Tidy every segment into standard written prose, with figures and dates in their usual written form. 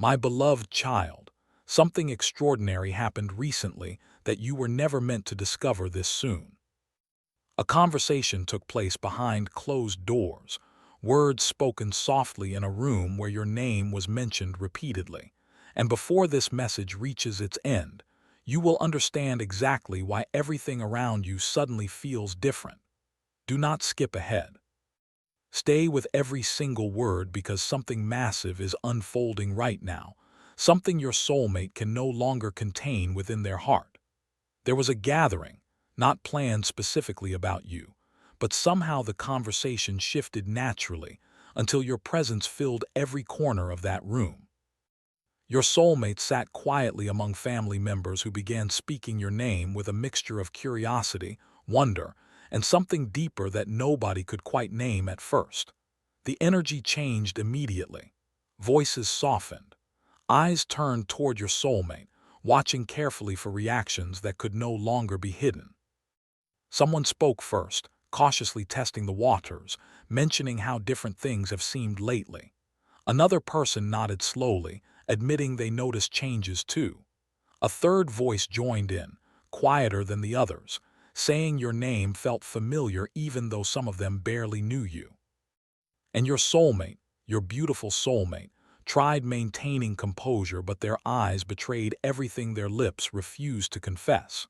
My beloved child, something extraordinary happened recently that you were never meant to discover this soon. A conversation took place behind closed doors, words spoken softly in a room where your name was mentioned repeatedly. And before this message reaches its end, you will understand exactly why everything around you suddenly feels different. Do not skip ahead. Stay with every single word because something massive is unfolding right now, something your soulmate can no longer contain within their heart. There was a gathering, not planned specifically about you, but somehow the conversation shifted naturally until your presence filled every corner of that room. Your soulmate sat quietly among family members who began speaking your name with a mixture of curiosity, wonder, and something deeper that nobody could quite name at first. The energy changed immediately. Voices softened. Eyes turned toward your soulmate, watching carefully for reactions that could no longer be hidden. Someone spoke first, cautiously testing the waters, mentioning how different things have seemed lately. Another person nodded slowly, admitting they noticed changes too. A third voice joined in, quieter than the others, saying your name felt familiar even though some of them barely knew you. And your soulmate, your beautiful soulmate, tried maintaining composure, but their eyes betrayed everything their lips refused to confess.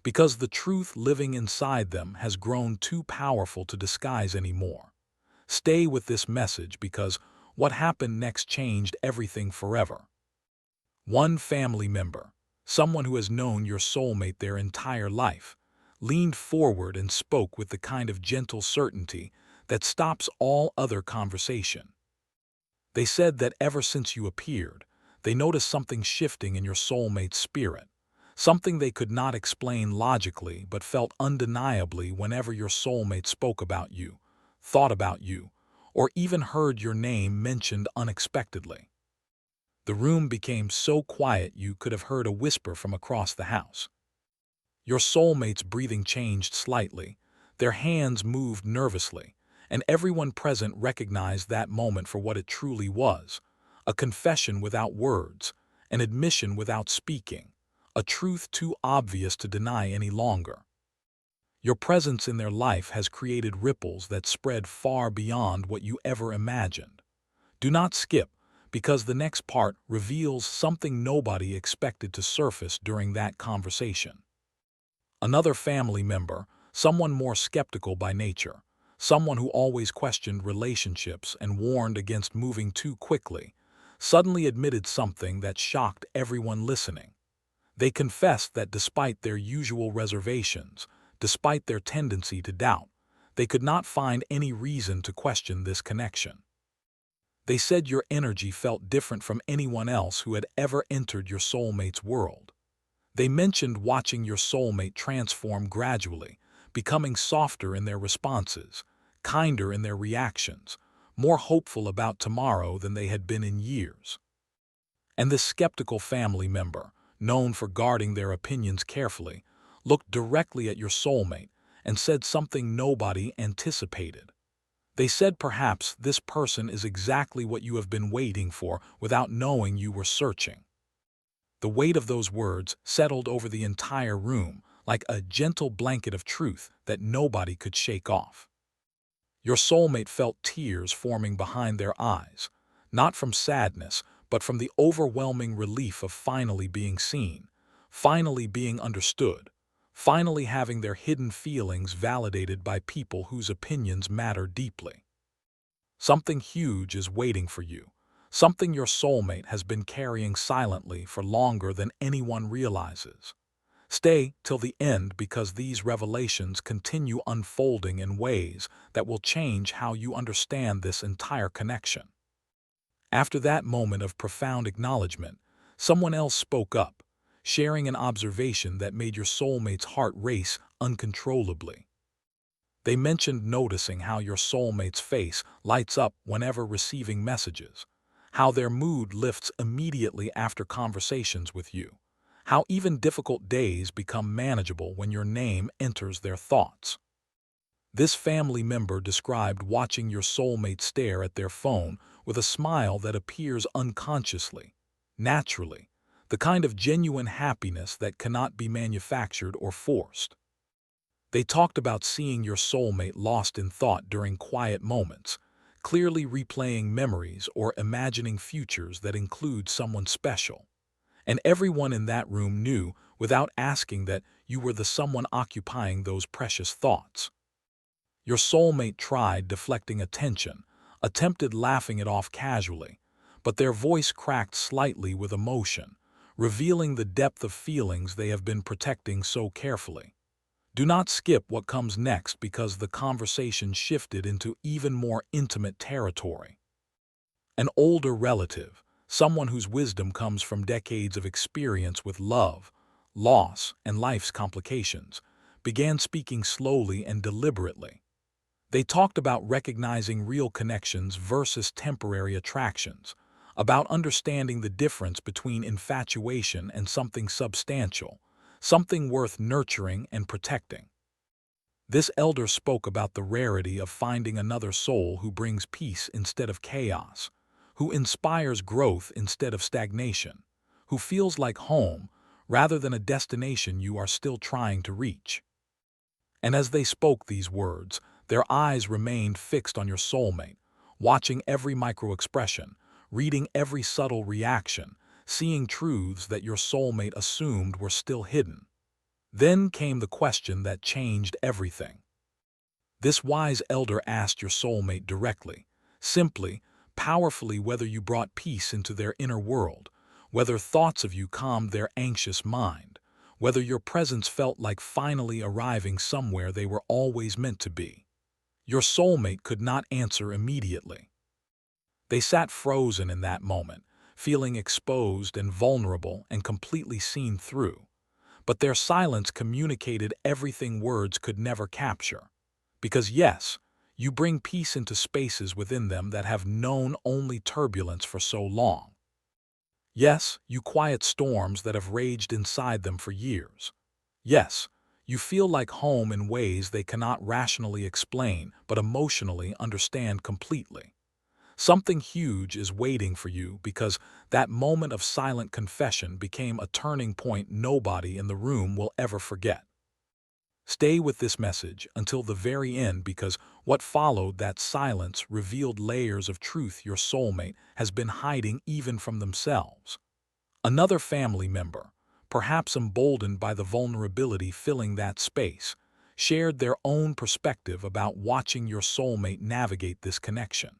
Because the truth living inside them has grown too powerful to disguise anymore. Stay with this message because what happened next changed everything forever. One family member, someone who has known your soulmate their entire life, leaned forward and spoke with the kind of gentle certainty that stops all other conversation. They said that ever since you appeared, they noticed something shifting in your soulmate's spirit, something they could not explain logically but felt undeniably whenever your soulmate spoke about you, thought about you, or even heard your name mentioned unexpectedly. The room became so quiet you could have heard a whisper from across the house. Your soulmate's breathing changed slightly, their hands moved nervously, and everyone present recognized that moment for what it truly was, a confession without words, an admission without speaking, a truth too obvious to deny any longer. Your presence in their life has created ripples that spread far beyond what you ever imagined. Do not skip, because the next part reveals something nobody expected to surface during that conversation. Another family member, someone more skeptical by nature, someone who always questioned relationships and warned against moving too quickly, suddenly admitted something that shocked everyone listening. They confessed that despite their usual reservations, despite their tendency to doubt, they could not find any reason to question this connection. They said your energy felt different from anyone else who had ever entered your soulmate's world. They mentioned watching your soulmate transform gradually, becoming softer in their responses, kinder in their reactions, more hopeful about tomorrow than they had been in years. And this skeptical family member, known for guarding their opinions carefully, looked directly at your soulmate and said something nobody anticipated. They said perhaps this person is exactly what you have been waiting for without knowing you were searching. The weight of those words settled over the entire room like a gentle blanket of truth that nobody could shake off. Your soulmate felt tears forming behind their eyes, not from sadness, but from the overwhelming relief of finally being seen, finally being understood, finally having their hidden feelings validated by people whose opinions matter deeply. Something huge is waiting for you, something your soulmate has been carrying silently for longer than anyone realizes. Stay till the end because these revelations continue unfolding in ways that will change how you understand this entire connection. After that moment of profound acknowledgement, someone else spoke up, sharing an observation that made your soulmate's heart race uncontrollably. They mentioned noticing how your soulmate's face lights up whenever receiving messages, how their mood lifts immediately after conversations with you, how even difficult days become manageable when your name enters their thoughts. This family member described watching your soulmate stare at their phone with a smile that appears unconsciously, naturally, the kind of genuine happiness that cannot be manufactured or forced. They talked about seeing your soulmate lost in thought during quiet moments, clearly replaying memories or imagining futures that include someone special. And everyone in that room knew, without asking, that you were the someone occupying those precious thoughts. Your soulmate tried deflecting attention, attempted laughing it off casually, but their voice cracked slightly with emotion, revealing the depth of feelings they have been protecting so carefully. Do not skip what comes next because the conversation shifted into even more intimate territory. An older relative, someone whose wisdom comes from decades of experience with love, loss, and life's complications, began speaking slowly and deliberately. They talked about recognizing real connections versus temporary attractions, about understanding the difference between infatuation and something substantial, something worth nurturing and protecting. This elder spoke about the rarity of finding another soul who brings peace instead of chaos, who inspires growth instead of stagnation, who feels like home rather than a destination you are still trying to reach. And as they spoke these words, their eyes remained fixed on your soulmate, watching every micro-expression, reading every subtle reaction, seeing truths that your soulmate assumed were still hidden. Then came the question that changed everything. This wise elder asked your soulmate directly, simply, powerfully, whether you brought peace into their inner world, whether thoughts of you calmed their anxious mind, whether your presence felt like finally arriving somewhere they were always meant to be. Your soulmate could not answer immediately. They sat frozen in that moment, feeling exposed and vulnerable and completely seen through. But their silence communicated everything words could never capture. Because yes, you bring peace into spaces within them that have known only turbulence for so long. Yes, you quiet storms that have raged inside them for years. Yes, you feel like home in ways they cannot rationally explain but emotionally understand completely. Something huge is waiting for you because that moment of silent confession became a turning point nobody in the room will ever forget. Stay with this message until the very end because what followed that silence revealed layers of truth your soulmate has been hiding even from themselves. Another family member, perhaps emboldened by the vulnerability filling that space, shared their own perspective about watching your soulmate navigate this connection.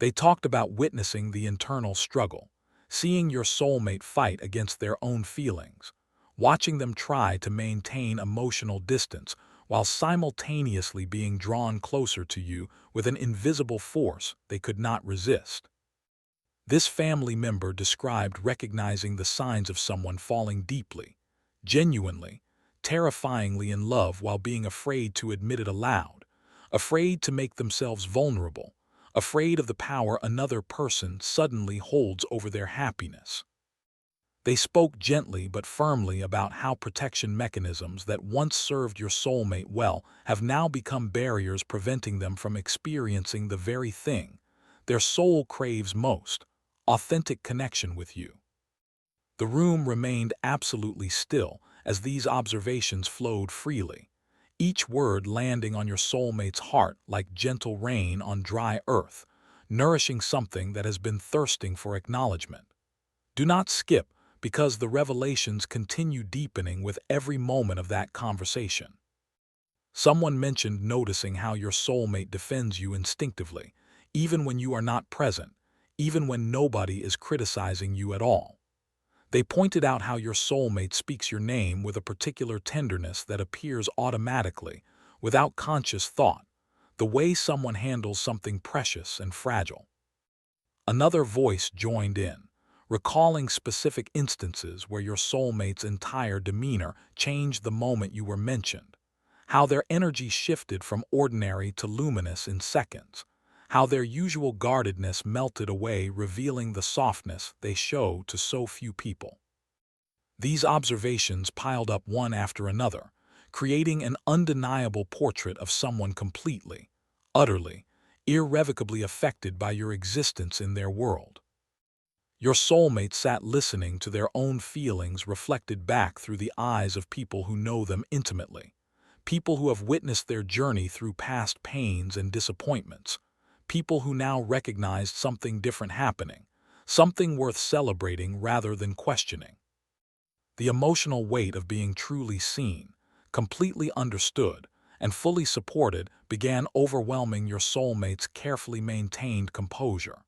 They talked about witnessing the internal struggle, seeing your soulmate fight against their own feelings, watching them try to maintain emotional distance while simultaneously being drawn closer to you with an invisible force they could not resist. This family member described recognizing the signs of someone falling deeply, genuinely, terrifyingly in love while being afraid to admit it aloud, afraid to make themselves vulnerable, afraid of the power another person suddenly holds over their happiness. They spoke gently but firmly about how protection mechanisms that once served your soulmate well have now become barriers preventing them from experiencing the very thing their soul craves most: authentic connection with you. The room remained absolutely still as these observations flowed freely, each word landing on your soulmate's heart like gentle rain on dry earth, nourishing something that has been thirsting for acknowledgement. Do not skip, because the revelations continue deepening with every moment of that conversation. Someone mentioned noticing how your soulmate defends you instinctively, even when you are not present, even when nobody is criticizing you at all. They pointed out how your soulmate speaks your name with a particular tenderness that appears automatically, without conscious thought, the way someone handles something precious and fragile. Another voice joined in, recalling specific instances where your soulmate's entire demeanor changed the moment you were mentioned, how their energy shifted from ordinary to luminous in seconds, how their usual guardedness melted away, revealing the softness they show to so few people. These observations piled up one after another, creating an undeniable portrait of someone completely, utterly, irrevocably affected by your existence in their world. Your soulmate sat listening to their own feelings reflected back through the eyes of people who know them intimately, people who have witnessed their journey through past pains and disappointments, people who now recognized something different happening, something worth celebrating rather than questioning. The emotional weight of being truly seen, completely understood, and fully supported began overwhelming your soulmate's carefully maintained composure.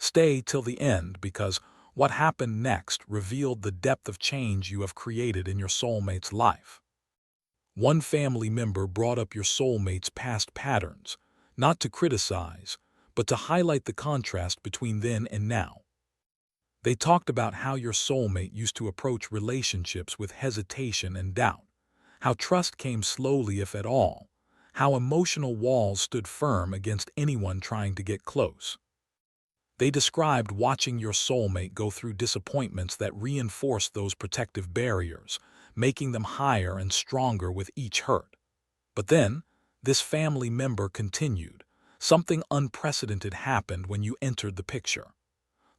Stay till the end because what happened next revealed the depth of change you have created in your soulmate's life. One family member brought up your soulmate's past patterns, not to criticize, but to highlight the contrast between then and now. They talked about how your soulmate used to approach relationships with hesitation and doubt, how trust came slowly if at all, how emotional walls stood firm against anyone trying to get close. They described watching your soulmate go through disappointments that reinforced those protective barriers, making them higher and stronger with each hurt. But then, this family member continued. Something unprecedented happened when you entered the picture.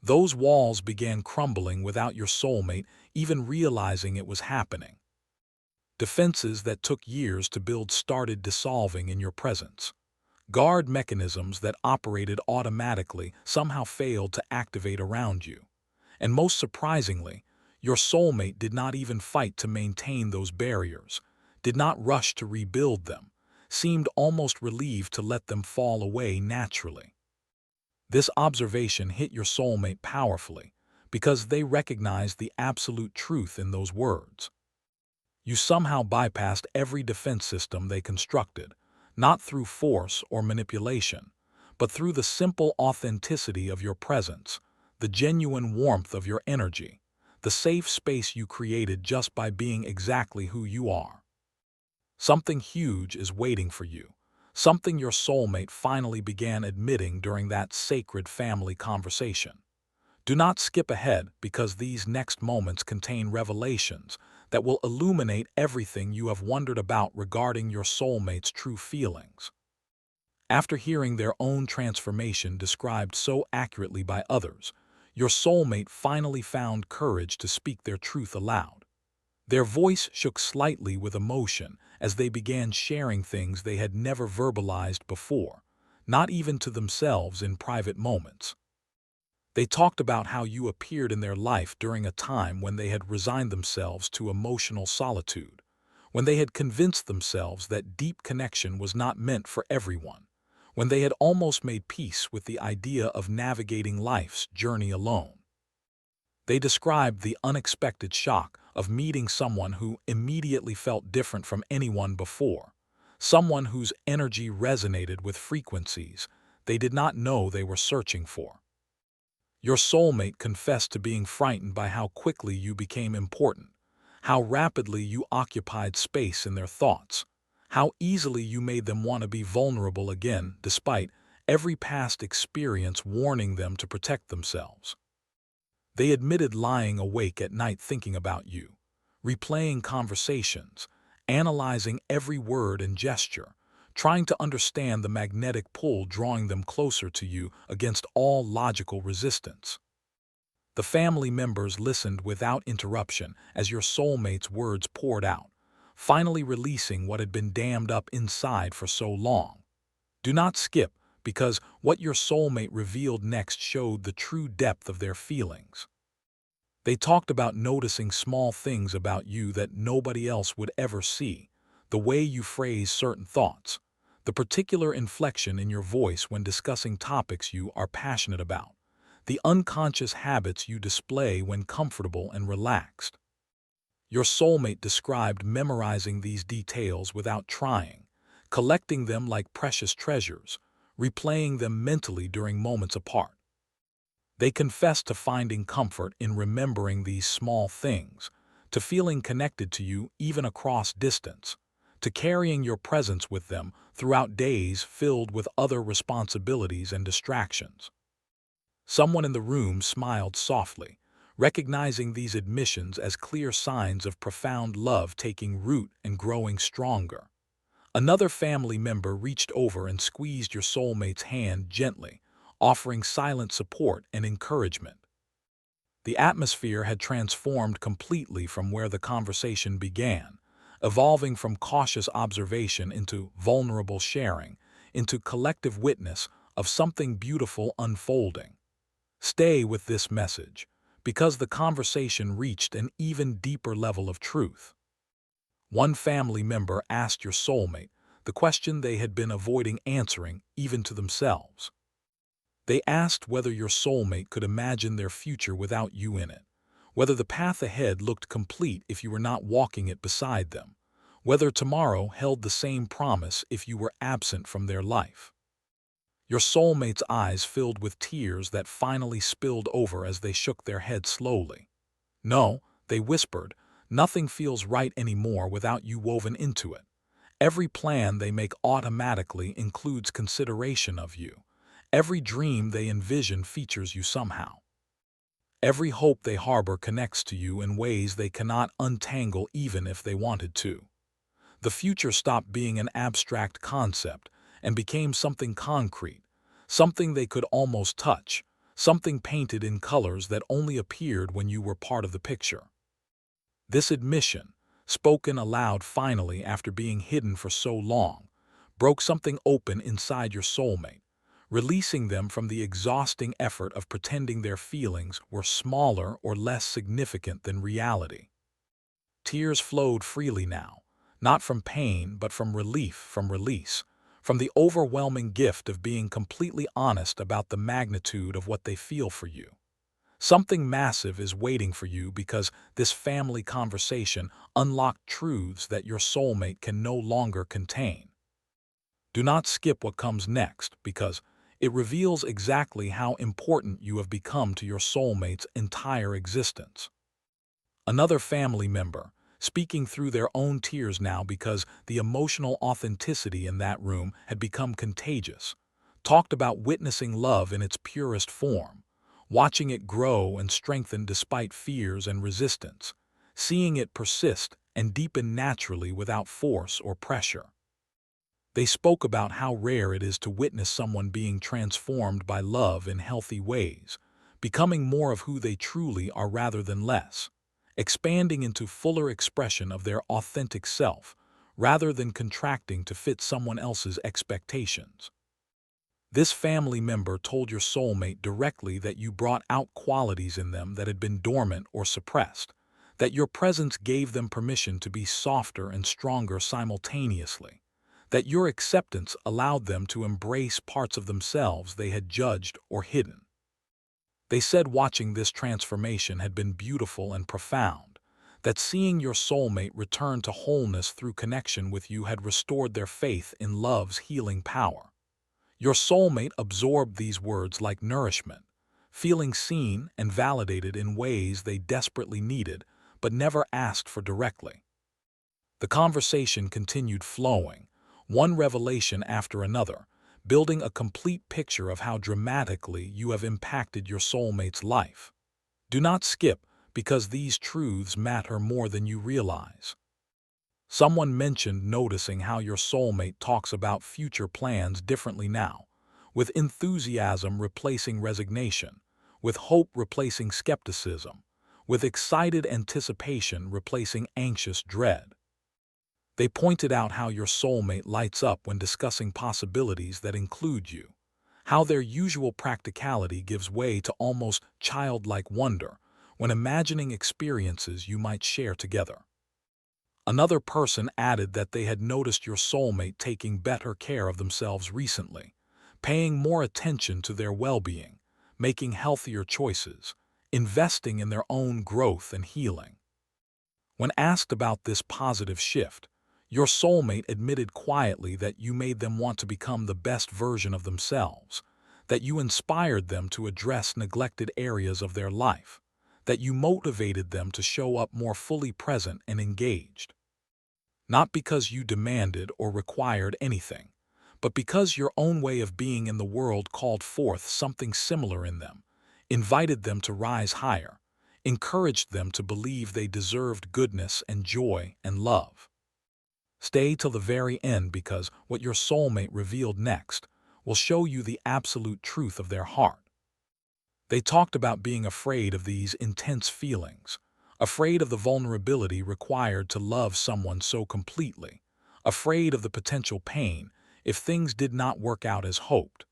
Those walls began crumbling without your soulmate even realizing it was happening. Defenses that took years to build started dissolving in your presence. Guard mechanisms that operated automatically somehow failed to activate around you. And most surprisingly, your soulmate did not even fight to maintain those barriers, did not rush to rebuild them, seemed almost relieved to let them fall away naturally. This observation hit your soulmate powerfully because they recognized the absolute truth in those words. You somehow bypassed every defense system they constructed, not through force or manipulation, but through the simple authenticity of your presence, the genuine warmth of your energy, the safe space you created just by being exactly who you are. Something huge is waiting for you, something your soulmate finally began admitting during that sacred family conversation. Do not skip ahead because these next moments contain revelations that will illuminate everything you have wondered about regarding your soulmate's true feelings. After hearing their own transformation described so accurately by others, your soulmate finally found courage to speak their truth aloud. Their voice shook slightly with emotion as they began sharing things they had never verbalized before, not even to themselves in private moments. They talked about how you appeared in their life during a time when they had resigned themselves to emotional solitude, when they had convinced themselves that deep connection was not meant for everyone, when they had almost made peace with the idea of navigating life's journey alone. They described the unexpected shock of meeting someone who immediately felt different from anyone before, someone whose energy resonated with frequencies they did not know they were searching for. Your soulmate confessed to being frightened by how quickly you became important, how rapidly you occupied space in their thoughts, how easily you made them want to be vulnerable again despite every past experience warning them to protect themselves. They admitted lying awake at night thinking about you, replaying conversations, analyzing every word and gesture, trying to understand the magnetic pull drawing them closer to you against all logical resistance. The family members listened without interruption as your soulmate's words poured out, finally releasing what had been dammed up inside for so long. Do not skip, because what your soulmate revealed next showed the true depth of their feelings. They talked about noticing small things about you that nobody else would ever see, the way you phrase certain thoughts, the particular inflection in your voice when discussing topics you are passionate about, the unconscious habits you display when comfortable and relaxed. Your soulmate described memorizing these details without trying, collecting them like precious treasures, replaying them mentally during moments apart. They confessed to finding comfort in remembering these small things, to feeling connected to you even across distance, to carrying your presence with them throughout days filled with other responsibilities and distractions. Someone in the room smiled softly, recognizing these admissions as clear signs of profound love taking root and growing stronger. Another family member reached over and squeezed your soulmate's hand gently, offering silent support and encouragement. The atmosphere had transformed completely from where the conversation began, evolving from cautious observation into vulnerable sharing, into collective witness of something beautiful unfolding. Stay with this message, because the conversation reached an even deeper level of truth. One family member asked your soulmate the question they had been avoiding answering even to themselves. They asked whether your soulmate could imagine their future without you in it, whether the path ahead looked complete if you were not walking it beside them, whether tomorrow held the same promise if you were absent from their life. Your soulmate's eyes filled with tears that finally spilled over as they shook their head slowly. No, they whispered, nothing feels right anymore without you woven into it. Every plan they make automatically includes consideration of you. Every dream they envision features you somehow. Every hope they harbor connects to you in ways they cannot untangle even if they wanted to. The future stopped being an abstract concept and became something concrete, something they could almost touch, something painted in colors that only appeared when you were part of the picture. This admission, spoken aloud finally after being hidden for so long, broke something open inside your soulmate, releasing them from the exhausting effort of pretending their feelings were smaller or less significant than reality. Tears flowed freely now, not from pain but from relief, from release, from the overwhelming gift of being completely honest about the magnitude of what they feel for you. Something massive is waiting for you because this family conversation unlocked truths that your soulmate can no longer contain. Do not skip what comes next because it reveals exactly how important you have become to your soulmate's entire existence. Another family member, speaking through their own tears now because the emotional authenticity in that room had become contagious, talked about witnessing love in its purest form, watching it grow and strengthen despite fears and resistance, seeing it persist and deepen naturally without force or pressure. They spoke about how rare it is to witness someone being transformed by love in healthy ways, becoming more of who they truly are rather than less, expanding into fuller expression of their authentic self, rather than contracting to fit someone else's expectations. This family member told your soulmate directly that you brought out qualities in them that had been dormant or suppressed, that your presence gave them permission to be softer and stronger simultaneously, that your acceptance allowed them to embrace parts of themselves they had judged or hidden. They said watching this transformation had been beautiful and profound, that seeing your soulmate return to wholeness through connection with you had restored their faith in love's healing power. Your soulmate absorbed these words like nourishment, feeling seen and validated in ways they desperately needed but never asked for directly. The conversation continued flowing, one revelation after another, building a complete picture of how dramatically you have impacted your soulmate's life. Do not skip, because these truths matter more than you realize. Someone mentioned noticing how your soulmate talks about future plans differently now, with enthusiasm replacing resignation, with hope replacing skepticism, with excited anticipation replacing anxious dread. They pointed out how your soulmate lights up when discussing possibilities that include you, how their usual practicality gives way to almost childlike wonder when imagining experiences you might share together. Another person added that they had noticed your soulmate taking better care of themselves recently, paying more attention to their well-being, making healthier choices, investing in their own growth and healing. When asked about this positive shift, your soulmate admitted quietly that you made them want to become the best version of themselves, that you inspired them to address neglected areas of their life, that you motivated them to show up more fully present and engaged. Not because you demanded or required anything, but because your own way of being in the world called forth something similar in them, invited them to rise higher, encouraged them to believe they deserved goodness and joy and love. Stay till the very end because what your soulmate revealed next will show you the absolute truth of their heart. They talked about being afraid of these intense feelings, afraid of the vulnerability required to love someone so completely, afraid of the potential pain if things did not work out as hoped.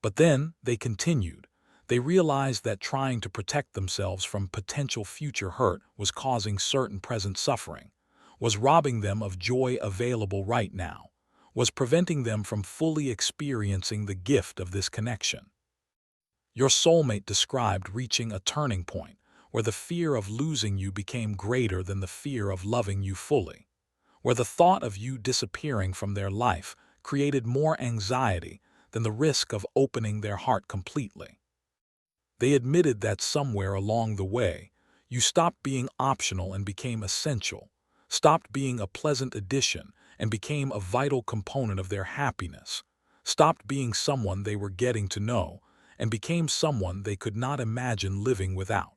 But then they continued. They realized that trying to protect themselves from potential future hurt was causing certain present suffering, was robbing them of joy available right now, was preventing them from fully experiencing the gift of this connection. Your soulmate described reaching a turning point where the fear of losing you became greater than the fear of loving you fully, where the thought of you disappearing from their life created more anxiety than the risk of opening their heart completely. They admitted that somewhere along the way, you stopped being optional and became essential, stopped being a pleasant addition and became a vital component of their happiness, stopped being someone they were getting to know and became someone they could not imagine living without.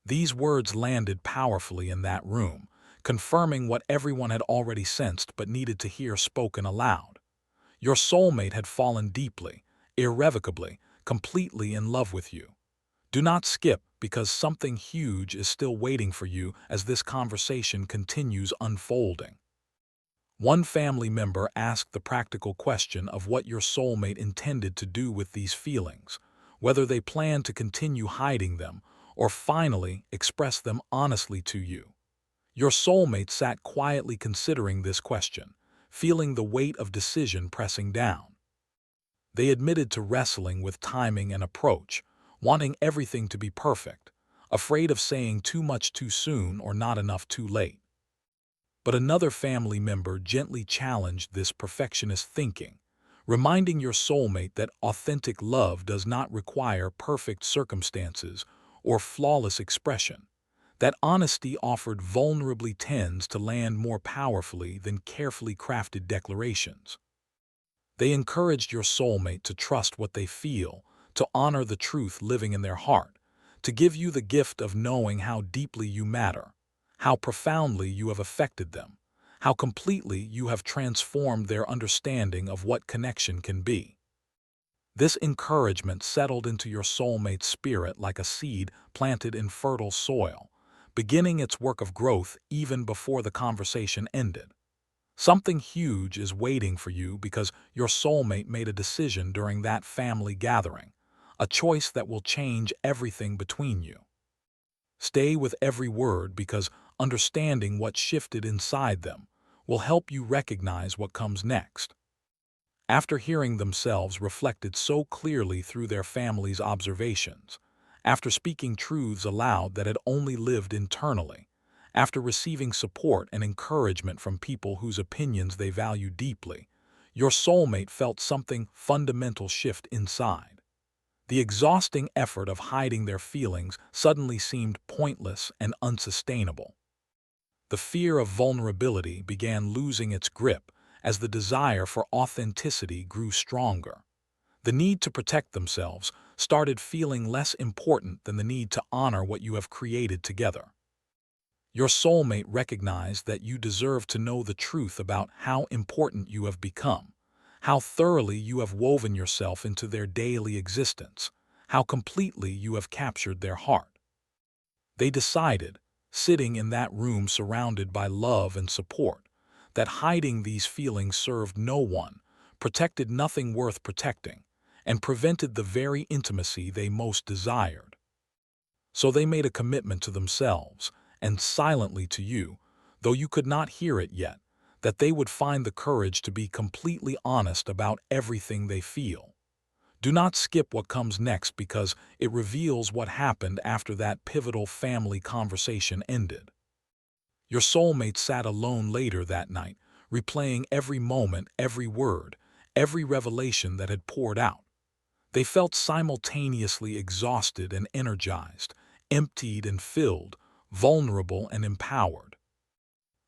These words landed powerfully in that room, confirming what everyone had already sensed but needed to hear spoken aloud. Your soulmate had fallen deeply, irrevocably, completely in love with you. Do not skip, because something huge is still waiting for you as this conversation continues unfolding. One family member asked the practical question of what your soulmate intended to do with these feelings, whether they planned to continue hiding them or finally express them honestly to you. Your soulmate sat quietly considering this question, feeling the weight of decision pressing down. They admitted to wrestling with timing and approach, wanting everything to be perfect, afraid of saying too much too soon or not enough too late. But another family member gently challenged this perfectionist thinking, reminding your soulmate that authentic love does not require perfect circumstances or flawless expression, that honesty offered vulnerably tends to land more powerfully than carefully crafted declarations. They encouraged your soulmate to trust what they feel, to honor the truth living in their heart, to give you the gift of knowing how deeply you matter, how profoundly you have affected them, how completely you have transformed their understanding of what connection can be. This encouragement settled into your soulmate's spirit like a seed planted in fertile soil, beginning its work of growth even before the conversation ended. Something huge is waiting for you because your soulmate made a decision during that family gathering, a choice that will change everything between you. Stay with every word because understanding what shifted inside them will help you recognize what comes next. After hearing themselves reflected so clearly through their family's observations, after speaking truths aloud that had only lived internally, after receiving support and encouragement from people whose opinions they value deeply, your soulmate felt something fundamental shift inside. The exhausting effort of hiding their feelings suddenly seemed pointless and unsustainable. The fear of vulnerability began losing its grip as the desire for authenticity grew stronger. The need to protect themselves started feeling less important than the need to honor what you have created together. Your soulmate recognized that you deserve to know the truth about how important you have become, how thoroughly you have woven yourself into their daily existence, how completely you have captured their heart. They decided, sitting in that room surrounded by love and support, that hiding these feelings served no one, protected nothing worth protecting, and prevented the very intimacy they most desired. So they made a commitment to themselves, and silently to you, though you could not hear it yet, that they would find the courage to be completely honest about everything they feel. Do not skip what comes next because it reveals what happened after that pivotal family conversation ended. Your soulmate sat alone later that night, replaying every moment, every word, every revelation that had poured out. They felt simultaneously exhausted and energized, emptied and filled, vulnerable and empowered.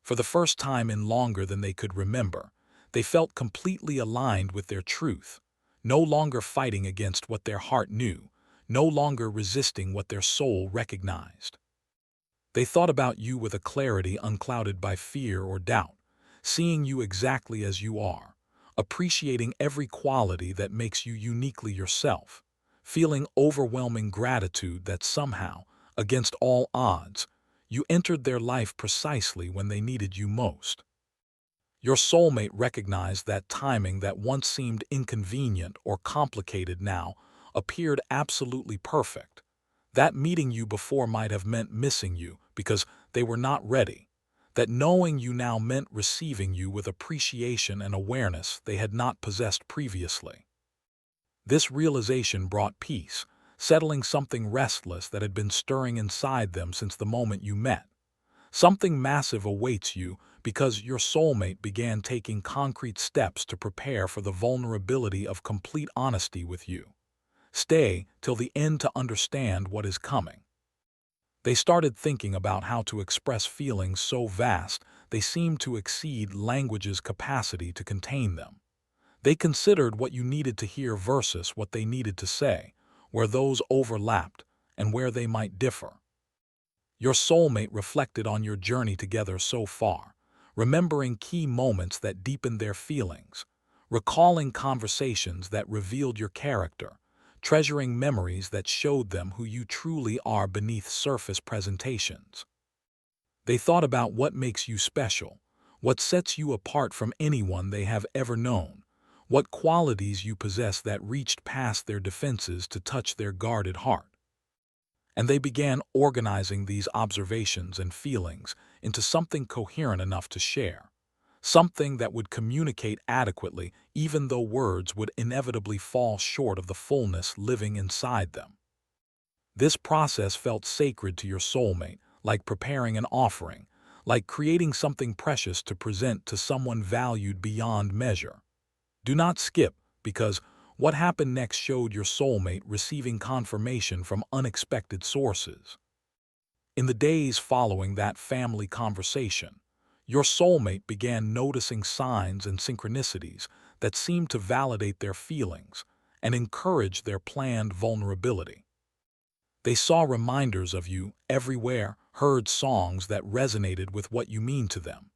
For the first time in longer than they could remember, they felt completely aligned with their truth, no longer fighting against what their heart knew, no longer resisting what their soul recognized. They thought about you with a clarity unclouded by fear or doubt, seeing you exactly as you are, appreciating every quality that makes you uniquely yourself, feeling overwhelming gratitude that somehow, against all odds, you entered their life precisely when they needed you most. Your soulmate recognized that timing that once seemed inconvenient or complicated now appeared absolutely perfect. That meeting you before might have meant missing you because they were not ready. That knowing you now meant receiving you with appreciation and awareness they had not possessed previously. This realization brought peace, settling something restless that had been stirring inside them since the moment you met. Something massive awaits you because your soulmate began taking concrete steps to prepare for the vulnerability of complete honesty with you. Stay till the end to understand what is coming. They started thinking about how to express feelings so vast they seemed to exceed language's capacity to contain them. They considered what you needed to hear versus what they needed to say, where those overlapped and where they might differ. Your soulmate reflected on your journey together so far, remembering key moments that deepened their feelings, recalling conversations that revealed your character, treasuring memories that showed them who you truly are beneath surface presentations. They thought about what makes you special, what sets you apart from anyone they have ever known, what qualities you possess that reached past their defenses to touch their guarded heart. And they began organizing these observations and feelings into something coherent enough to share, something that would communicate adequately even though words would inevitably fall short of the fullness living inside them. This process felt sacred to your soulmate, like preparing an offering, like creating something precious to present to someone valued beyond measure. Do not skip, because what happened next showed your soulmate receiving confirmation from unexpected sources. In the days following that family conversation, your soulmate began noticing signs and synchronicities that seemed to validate their feelings and encourage their planned vulnerability. They saw reminders of you everywhere, heard songs that resonated with what you mean to them,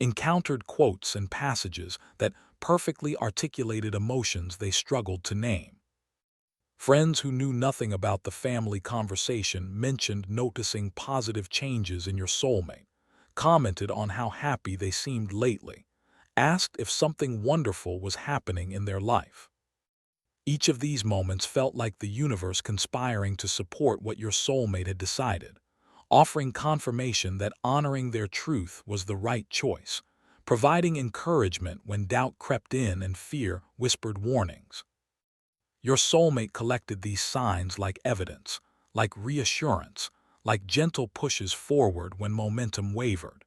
encountered quotes and passages that perfectly articulated emotions they struggled to name. Friends who knew nothing about the family conversation mentioned noticing positive changes in your soulmate, commented on how happy they seemed lately, asked if something wonderful was happening in their life. Each of these moments felt like the universe conspiring to support what your soulmate had decided, offering confirmation that honoring their truth was the right choice, providing encouragement when doubt crept in and fear whispered warnings. Your soulmate collected these signs like evidence, like reassurance, like gentle pushes forward when momentum wavered.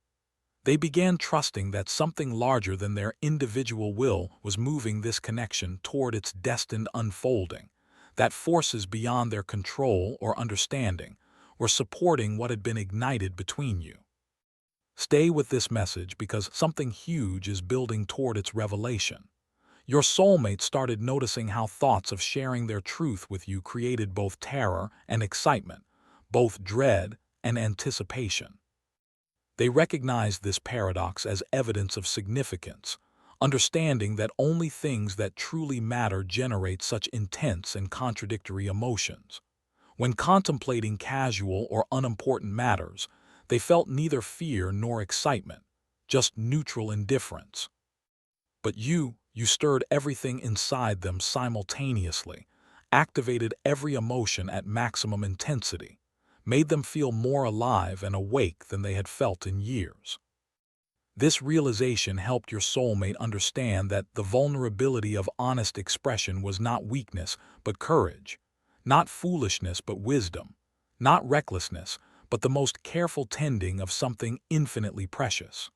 They began trusting that something larger than their individual will was moving this connection toward its destined unfolding, that forces beyond their control or understanding were supporting what had been ignited between you. Stay with this message because something huge is building toward its revelation. Your soulmate started noticing how thoughts of sharing their truth with you created both terror and excitement, both dread and anticipation. They recognized this paradox as evidence of significance, understanding that only things that truly matter generate such intense and contradictory emotions. When contemplating casual or unimportant matters, they felt neither fear nor excitement, just neutral indifference. But you stirred everything inside them simultaneously, activated every emotion at maximum intensity, made them feel more alive and awake than they had felt in years. This realization helped your soulmate understand that the vulnerability of honest expression was not weakness but courage, not foolishness but wisdom, not recklessness but the most careful tending of something infinitely precious.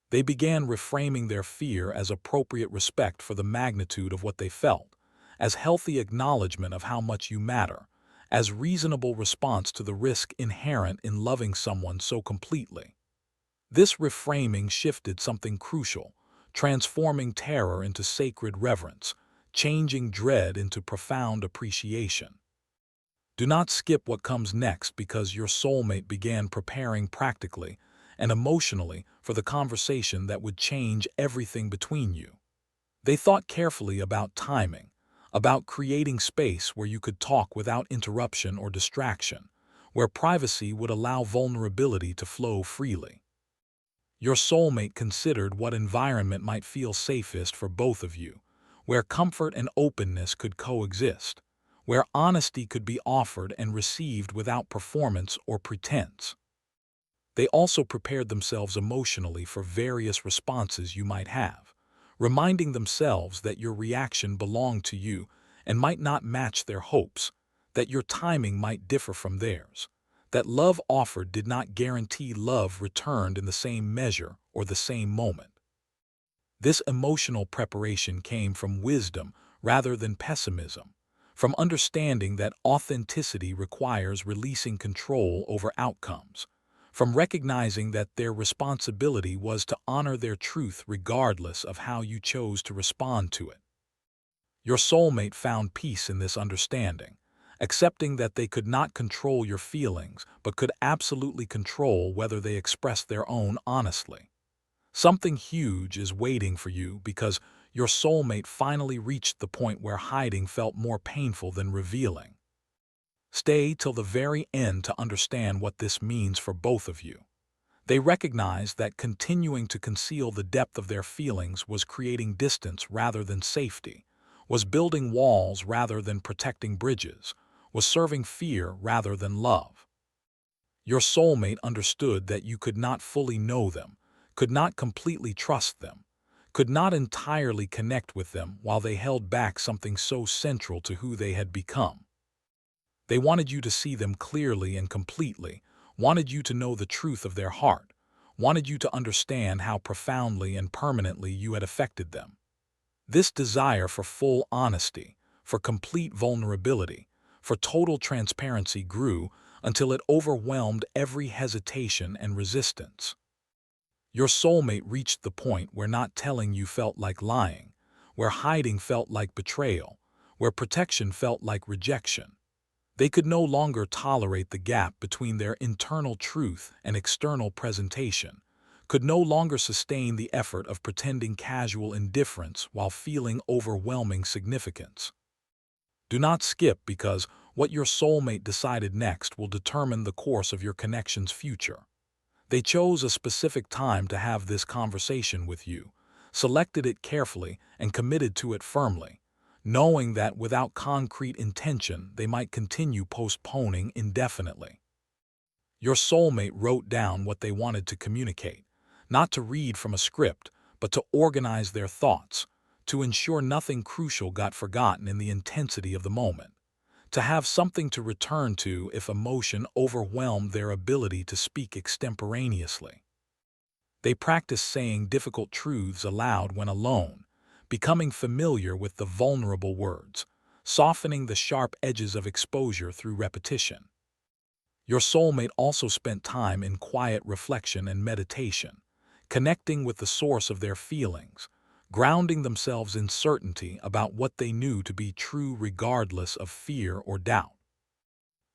They began reframing their fear as appropriate respect for the magnitude of what they felt, as healthy acknowledgement of how much you matter, as reasonable response to the risk inherent in loving someone so completely. This reframing shifted something crucial, transforming terror into sacred reverence, changing dread into profound appreciation. Do not skip what comes next because your soulmate began preparing practically and emotionally for the conversation that would change everything between you. They thought carefully about timing, about creating space where you could talk without interruption or distraction, where privacy would allow vulnerability to flow freely. Your soulmate considered what environment might feel safest for both of you, where comfort and openness could coexist, where honesty could be offered and received without performance or pretense. They also prepared themselves emotionally for various responses you might have, reminding themselves that your reaction belonged to you and might not match their hopes, that your timing might differ from theirs, that love offered did not guarantee love returned in the same measure or the same moment. This emotional preparation came from wisdom rather than pessimism, from understanding that authenticity requires releasing control over outcomes, from recognizing that their responsibility was to honor their truth regardless of how you chose to respond to it. Your soulmate found peace in this understanding, accepting that they could not control your feelings but could absolutely control whether they expressed their own honestly. Something huge is waiting for you because your soulmate finally reached the point where hiding felt more painful than revealing. Stay till the very end to understand what this means for both of you. They recognized that continuing to conceal the depth of their feelings was creating distance rather than safety, was building walls rather than protecting bridges, was serving fear rather than love. Your soulmate understood that you could not fully know them, could not completely trust them, could not entirely connect with them while they held back something so central to who they had become. They wanted you to see them clearly and completely, wanted you to know the truth of their heart, wanted you to understand how profoundly and permanently you had affected them. This desire for full honesty, for complete vulnerability, for total transparency grew until it overwhelmed every hesitation and resistance. Your soulmate reached the point where not telling you felt like lying, where hiding felt like betrayal, where protection felt like rejection. They could no longer tolerate the gap between their internal truth and external presentation, could no longer sustain the effort of pretending casual indifference while feeling overwhelming significance. Do not skip because what your soulmate decided next will determine the course of your connection's future. They chose a specific time to have this conversation with you, selected it carefully, and committed to it firmly, knowing that without concrete intention they might continue postponing indefinitely. Your soulmate wrote down what they wanted to communicate, not to read from a script, but to organize their thoughts, to ensure nothing crucial got forgotten in the intensity of the moment, to have something to return to if emotion overwhelmed their ability to speak extemporaneously. They practiced saying difficult truths aloud when alone, becoming familiar with the vulnerable words, softening the sharp edges of exposure through repetition. Your soulmate also spent time in quiet reflection and meditation, connecting with the source of their feelings, grounding themselves in certainty about what they knew to be true regardless of fear or doubt.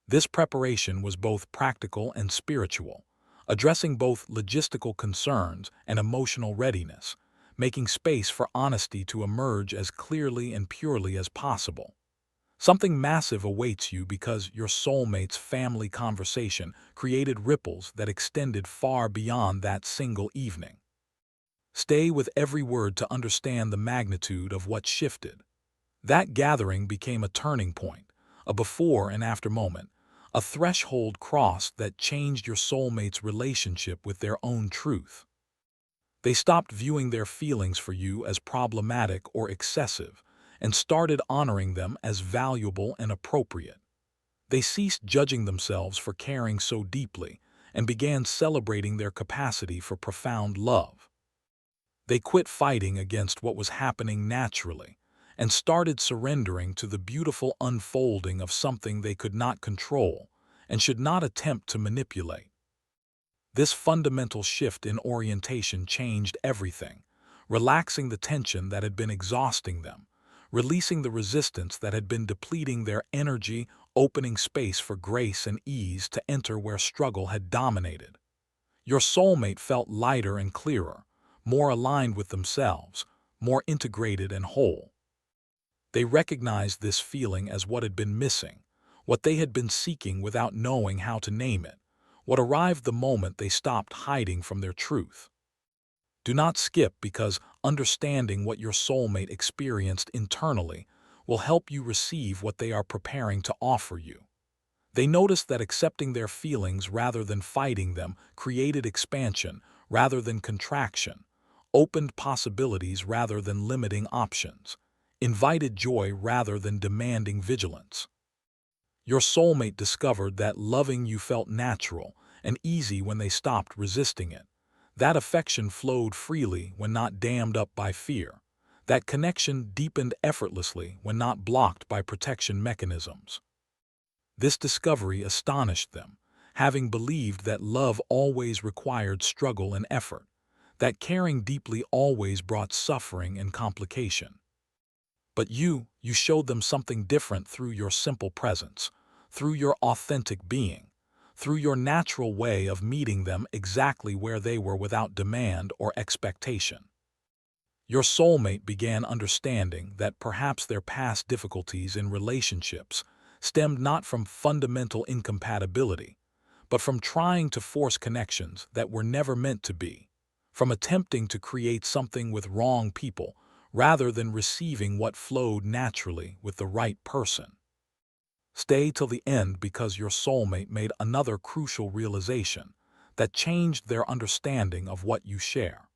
This preparation was both practical and spiritual, addressing both logistical concerns and emotional readiness, making space for honesty to emerge as clearly and purely as possible. Something massive awaits you because your soulmate's family conversation created ripples that extended far beyond that single evening. Stay with every word to understand the magnitude of what shifted. That gathering became a turning point, a before and after moment, a threshold crossed that changed your soulmate's relationship with their own truth. They stopped viewing their feelings for you as problematic or excessive and started honoring them as valuable and appropriate. They ceased judging themselves for caring so deeply and began celebrating their capacity for profound love. They quit fighting against what was happening naturally and started surrendering to the beautiful unfolding of something they could not control and should not attempt to manipulate. This fundamental shift in orientation changed everything, relaxing the tension that had been exhausting them, releasing the resistance that had been depleting their energy, opening space for grace and ease to enter where struggle had dominated. Your soulmate felt lighter and clearer, more aligned with themselves, more integrated and whole. They recognized this feeling as what had been missing, what they had been seeking without knowing how to name it, what arrived the moment they stopped hiding from their truth. Do not skip, because understanding what your soulmate experienced internally will help you receive what they are preparing to offer you. They noticed that accepting their feelings rather than fighting them created expansion rather than contraction, opened possibilities rather than limiting options, invited joy rather than demanding vigilance. Your soulmate discovered that loving you felt natural and easy when they stopped resisting it. That affection flowed freely when not dammed up by fear. That connection deepened effortlessly when not blocked by protection mechanisms. This discovery astonished them, having believed that love always required struggle and effort, that caring deeply always brought suffering and complication. But you showed them something different through your simple presence, through your authentic being, through your natural way of meeting them exactly where they were without demand or expectation. Your soulmate began understanding that perhaps their past difficulties in relationships stemmed not from fundamental incompatibility, but from trying to force connections that were never meant to be, from attempting to create something with wrong people rather than receiving what flowed naturally with the right person. Stay till the end, because your soulmate made another crucial realization that changed their understanding of what you share.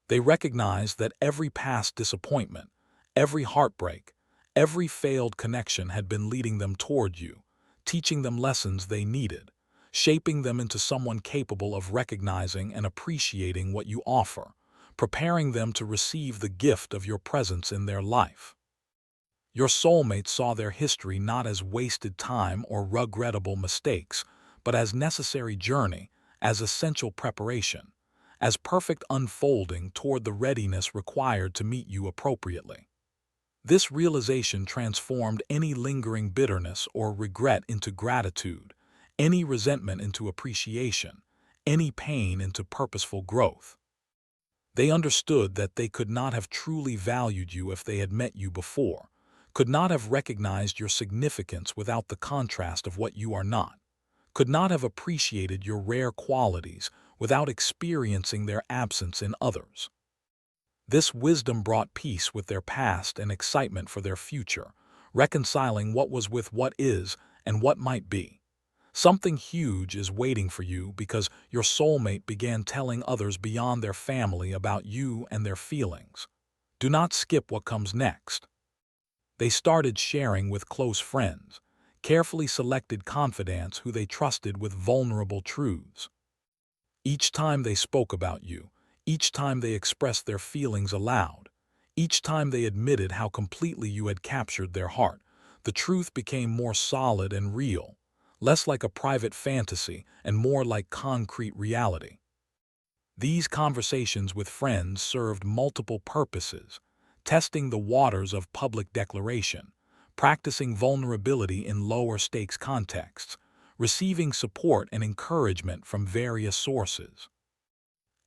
They recognized that every past disappointment, every heartbreak, every failed connection had been leading them toward you, teaching them lessons they needed, shaping them into someone capable of recognizing and appreciating what you offer, preparing them to receive the gift of your presence in their life. Your soulmate saw their history not as wasted time or regrettable mistakes, but as necessary journey, as essential preparation, as perfect unfolding toward the readiness required to meet you appropriately. This realization transformed any lingering bitterness or regret into gratitude, any resentment into appreciation, any pain into purposeful growth. They understood that they could not have truly valued you if they had met you before, could not have recognized your significance without the contrast of what you are not, could not have appreciated your rare qualities without experiencing their absence in others. This wisdom brought peace with their past and excitement for their future, reconciling what was with what is and what might be. Something huge is waiting for you, because your soulmate began telling others beyond their family about you and their feelings. Do not skip what comes next. They started sharing with close friends, carefully selected confidants who they trusted with vulnerable truths. Each time they spoke about you, each time they expressed their feelings aloud, each time they admitted how completely you had captured their heart, the truth became more solid and real, less like a private fantasy and more like concrete reality. These conversations with friends served multiple purposes: testing the waters of public declaration, practicing vulnerability in lower-stakes contexts, receiving support and encouragement from various sources.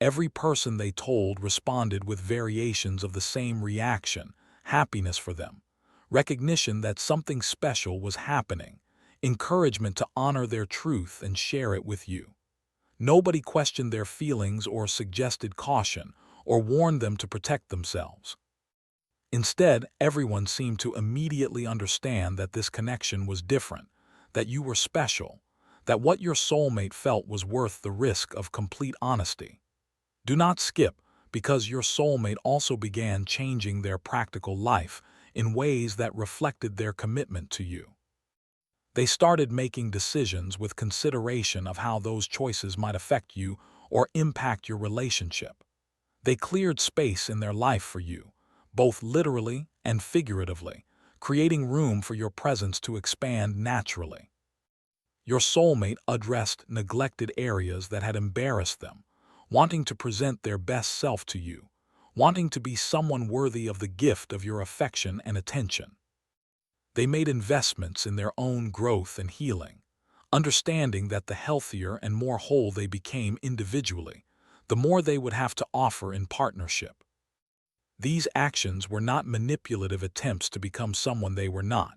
Every person they told responded with variations of the same reaction: happiness for them, recognition that something special was happening, encouragement to honor their truth and share it with you. Nobody questioned their feelings or suggested caution or warned them to protect themselves. Instead, everyone seemed to immediately understand that this connection was different, that you were special, that what your soulmate felt was worth the risk of complete honesty. Do not skip, because your soulmate also began changing their practical life in ways that reflected their commitment to you. They started making decisions with consideration of how those choices might affect you or impact your relationship. They cleared space in their life for you, both literally and figuratively, creating room for your presence to expand naturally. Your soulmate addressed neglected areas that had embarrassed them, wanting to present their best self to you, wanting to be someone worthy of the gift of your affection and attention. They made investments in their own growth and healing, understanding that the healthier and more whole they became individually, the more they would have to offer in partnership. These actions were not manipulative attempts to become someone they were not,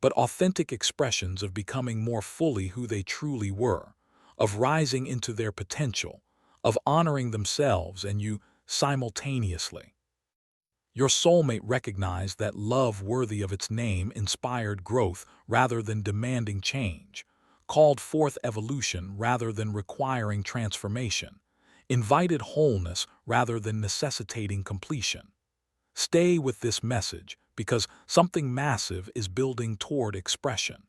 but authentic expressions of becoming more fully who they truly were, of rising into their potential, of honoring themselves and you simultaneously. Your soulmate recognized that love worthy of its name inspired growth rather than demanding change, called forth evolution rather than requiring transformation, invited wholeness rather than necessitating completion. Stay with this message because something massive is building toward expression.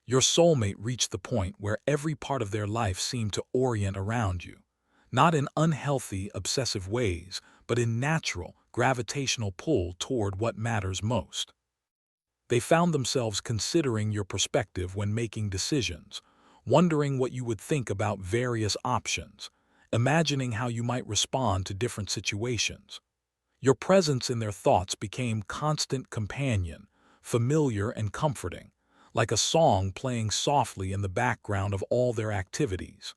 Your soulmate reached the point where every part of their life seemed to orient around you, not in unhealthy, obsessive ways, but in natural, gravitational pull toward what matters most. They found themselves considering your perspective when making decisions, wondering what you would think about various options, imagining how you might respond to different situations. Your presence in their thoughts became constant companion, familiar and comforting, like a song playing softly in the background of all their activities.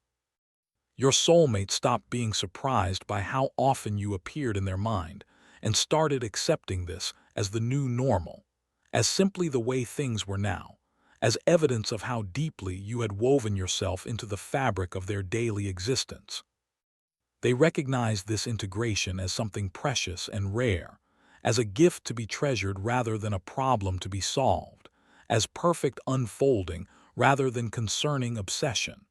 Your soulmate stopped being surprised by how often you appeared in their mind and started accepting this as the new normal, as simply the way things were now, as evidence of how deeply you had woven yourself into the fabric of their daily existence. They recognized this integration as something precious and rare, as a gift to be treasured rather than a problem to be solved, as perfect unfolding rather than concerning obsession.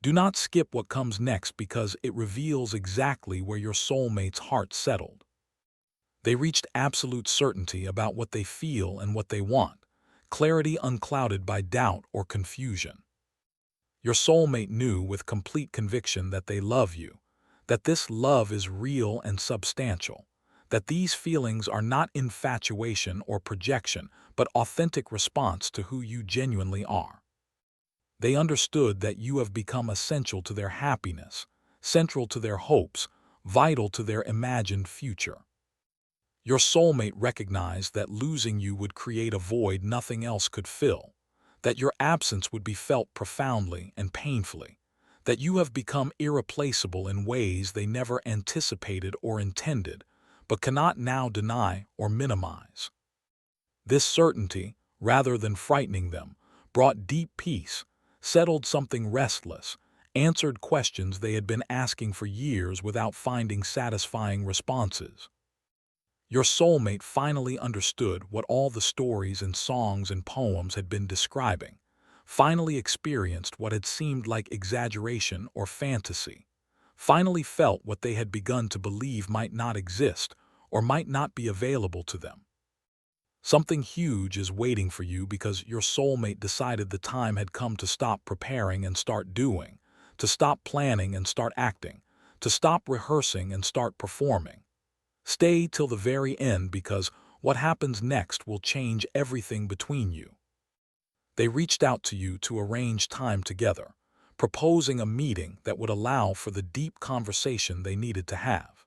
Do not skip what comes next because it reveals exactly where your soulmate's heart settled. They reached absolute certainty about what they feel and what they want, clarity unclouded by doubt or confusion. Your soulmate knew with complete conviction that they love you, that this love is real and substantial, that these feelings are not infatuation or projection, but authentic response to who you genuinely are. They understood that you have become essential to their happiness, central to their hopes, vital to their imagined future. Your soulmate recognized that losing you would create a void nothing else could fill, that your absence would be felt profoundly and painfully, that you have become irreplaceable in ways they never anticipated or intended, but cannot now deny or minimize. This certainty, rather than frightening them, brought deep peace, settled something restless, answered questions they had been asking for years without finding satisfying responses. Your soulmate finally understood what all the stories and songs and poems had been describing, finally experienced what had seemed like exaggeration or fantasy, finally felt what they had begun to believe might not exist or might not be available to them. Something huge is waiting for you because your soulmate decided the time had come to stop preparing and start doing, to stop planning and start acting, to stop rehearsing and start performing. Stay till the very end because what happens next will change everything between you. They reached out to you to arrange time together, proposing a meeting that would allow for the deep conversation they needed to have.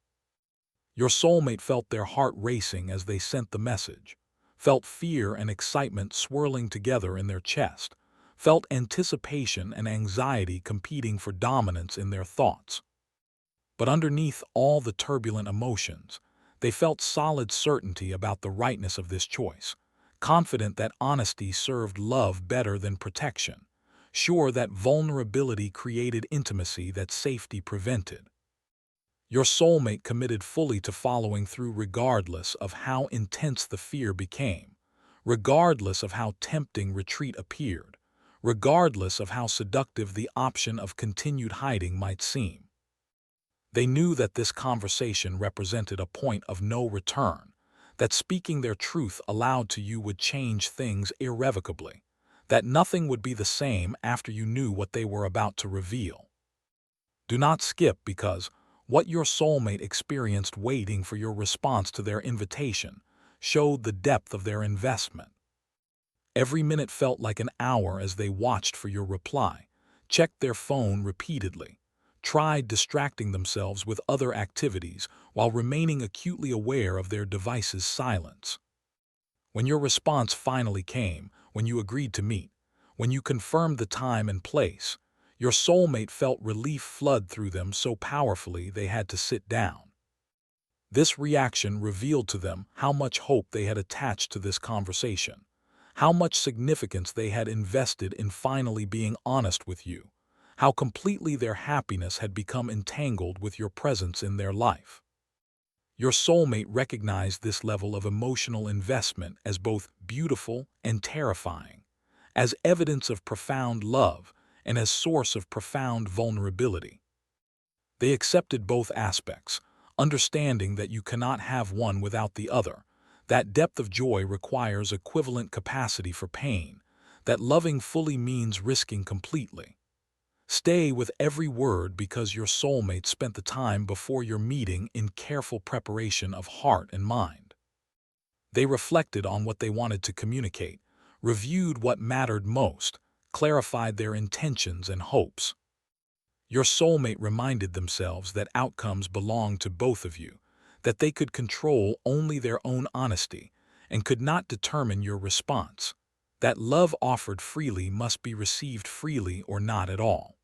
Your soulmate felt their heart racing as they sent the message, felt fear and excitement swirling together in their chest, felt anticipation and anxiety competing for dominance in their thoughts. But underneath all the turbulent emotions, they felt solid certainty about the rightness of this choice, confident that honesty served love better than protection, sure that vulnerability created intimacy that safety prevented. Your soulmate committed fully to following through regardless of how intense the fear became, regardless of how tempting retreat appeared, regardless of how seductive the option of continued hiding might seem. They knew that this conversation represented a point of no return, that speaking their truth aloud to you would change things irrevocably, that nothing would be the same after you knew what they were about to reveal. Do not skip because what your soulmate experienced waiting for your response to their invitation showed the depth of their investment. Every minute felt like an hour as they watched for your reply, checked their phone repeatedly, tried distracting themselves with other activities while remaining acutely aware of their device's silence. When your response finally came, when you agreed to meet, when you confirmed the time and place, your soulmate felt relief flood through them so powerfully they had to sit down. This reaction revealed to them how much hope they had attached to this conversation, how much significance they had invested in finally being honest with you, how completely their happiness had become entangled with your presence in their life. Your soulmate recognized this level of emotional investment as both beautiful and terrifying, as evidence of profound love and as source of profound vulnerability. They accepted both aspects, understanding that you cannot have one without the other, that depth of joy requires equivalent capacity for pain, that loving fully means risking completely. Stay with every word because your soulmate spent the time before your meeting in careful preparation of heart and mind. They reflected on what they wanted to communicate, reviewed what mattered most, clarified their intentions and hopes. Your soulmate reminded themselves that outcomes belonged to both of you, that they could control only their own honesty and could not determine your response, that love offered freely must be received freely or not at all.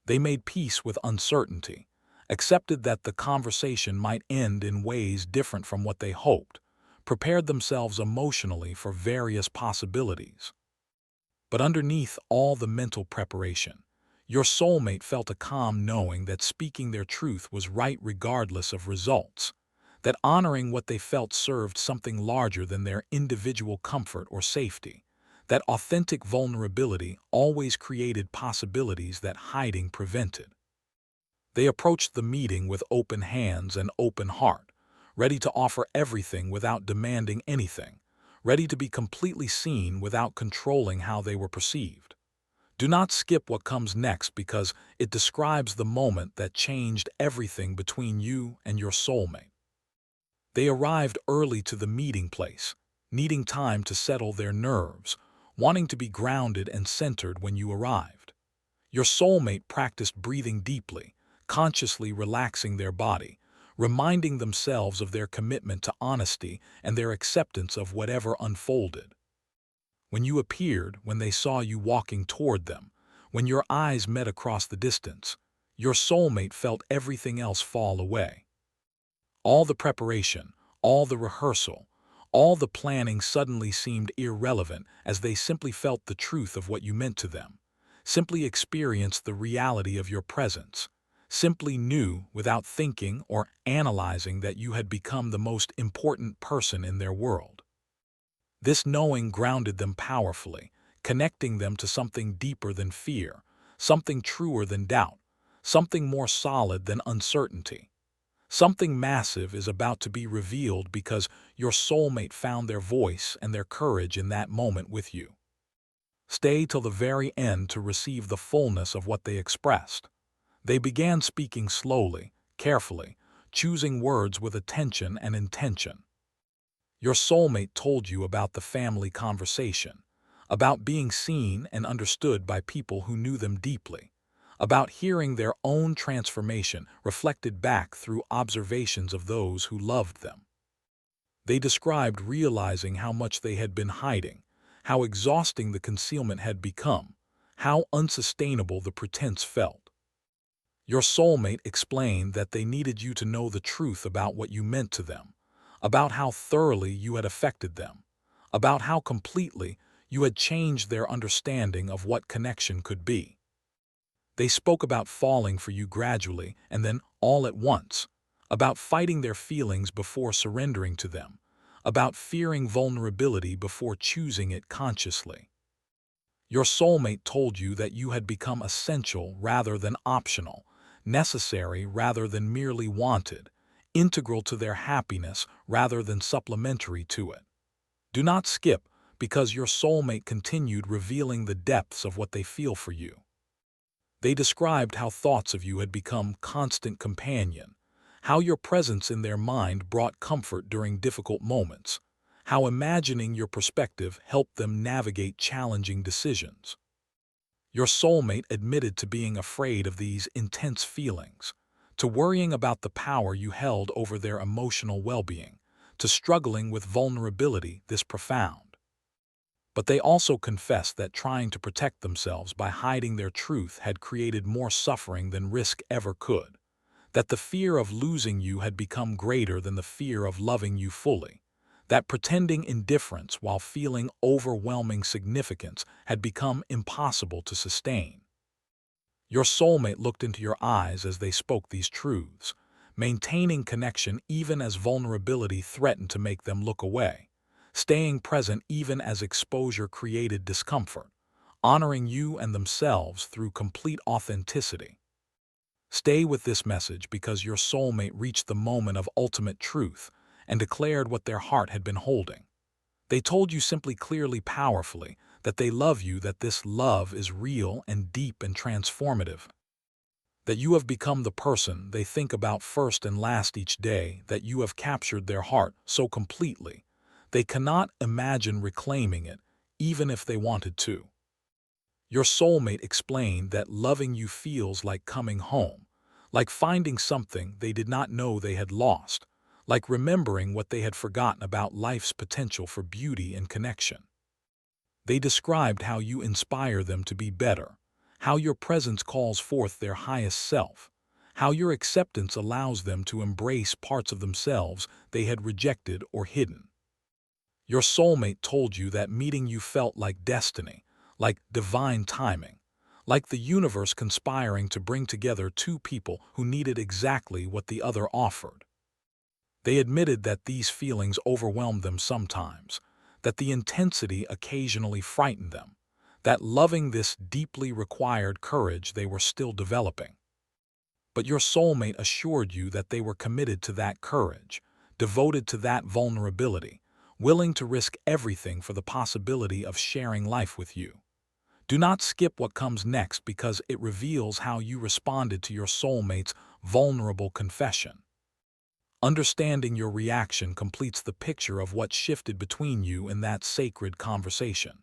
They made peace with uncertainty, accepted that the conversation might end in ways different from what they hoped, prepared themselves emotionally for various possibilities. But underneath all the mental preparation, your soulmate felt a calm knowing that speaking their truth was right regardless of results, that honoring what they felt served something larger than their individual comfort or safety, that authentic vulnerability always created possibilities that hiding prevented. They approached the meeting with open hands and open heart, ready to offer everything without demanding anything, ready to be completely seen without controlling how they were perceived. Do not skip what comes next because it describes the moment that changed everything between you and your soulmate. They arrived early to the meeting place, needing time to settle their nerves, wanting to be grounded and centered when you arrived. Your soulmate practiced breathing deeply, consciously relaxing their body, reminding themselves of their commitment to honesty and their acceptance of whatever unfolded. When you appeared, when they saw you walking toward them, when your eyes met across the distance, your soulmate felt everything else fall away. All the preparation, all the rehearsal, all the planning suddenly seemed irrelevant as they simply felt the truth of what you meant to them, simply experienced the reality of your presence, simply knew without thinking or analyzing that you had become the most important person in their world. This knowing grounded them powerfully, connecting them to something deeper than fear, something truer than doubt, something more solid than uncertainty. Something massive is about to be revealed because your soulmate found their voice and their courage in that moment with you. Stay till the very end to receive the fullness of what they expressed. They began speaking slowly, carefully, choosing words with attention and intention. Your soulmate told you about the family conversation, about being seen and understood by people who knew them deeply, about hearing their own transformation reflected back through observations of those who loved them. They described realizing how much they had been hiding, how exhausting the concealment had become, how unsustainable the pretense felt. Your soulmate explained that they needed you to know the truth about what you meant to them, about how thoroughly you had affected them, about how completely you had changed their understanding of what connection could be. They spoke about falling for you gradually and then all at once, about fighting their feelings before surrendering to them, about fearing vulnerability before choosing it consciously. Your soulmate told you that you had become essential rather than optional, necessary rather than merely wanted, integral to their happiness rather than supplementary to it. Do not skip because your soulmate continued revealing the depths of what they feel for you. They described how thoughts of you had become constant companion, how your presence in their mind brought comfort during difficult moments, how imagining your perspective helped them navigate challenging decisions. Your soulmate admitted to being afraid of these intense feelings, to worrying about the power you held over their emotional well-being, to struggling with vulnerability this profound. But they also confessed that trying to protect themselves by hiding their truth had created more suffering than risk ever could, that the fear of losing you had become greater than the fear of loving you fully, that pretending indifference while feeling overwhelming significance had become impossible to sustain. Your soulmate looked into your eyes as they spoke these truths, maintaining connection even as vulnerability threatened to make them look away, staying present even as exposure created discomfort, honoring you and themselves through complete authenticity. Stay with this message because your soulmate reached the moment of ultimate truth and declared what their heart had been holding. They told you simply, clearly, powerfully, that they love you, that this love is real and deep and transformative, that you have become the person they think about first and last each day, that you have captured their heart so completely they cannot imagine reclaiming it, even if they wanted to. Your soulmate explained that loving you feels like coming home, like finding something they did not know they had lost, like remembering what they had forgotten about life's potential for beauty and connection. They described how you inspire them to be better, how your presence calls forth their highest self, how your acceptance allows them to embrace parts of themselves they had rejected or hidden. Your soulmate told you that meeting you felt like destiny, like divine timing, like the universe conspiring to bring together two people who needed exactly what the other offered. They admitted that these feelings overwhelmed them sometimes, that the intensity occasionally frightened them, that loving this deeply required courage they were still developing. But your soulmate assured you that they were committed to that courage, devoted to that vulnerability, willing to risk everything for the possibility of sharing life with you. Do not skip what comes next because it reveals how you responded to your soulmate's vulnerable confession. Understanding your reaction completes the picture of what shifted between you in that sacred conversation.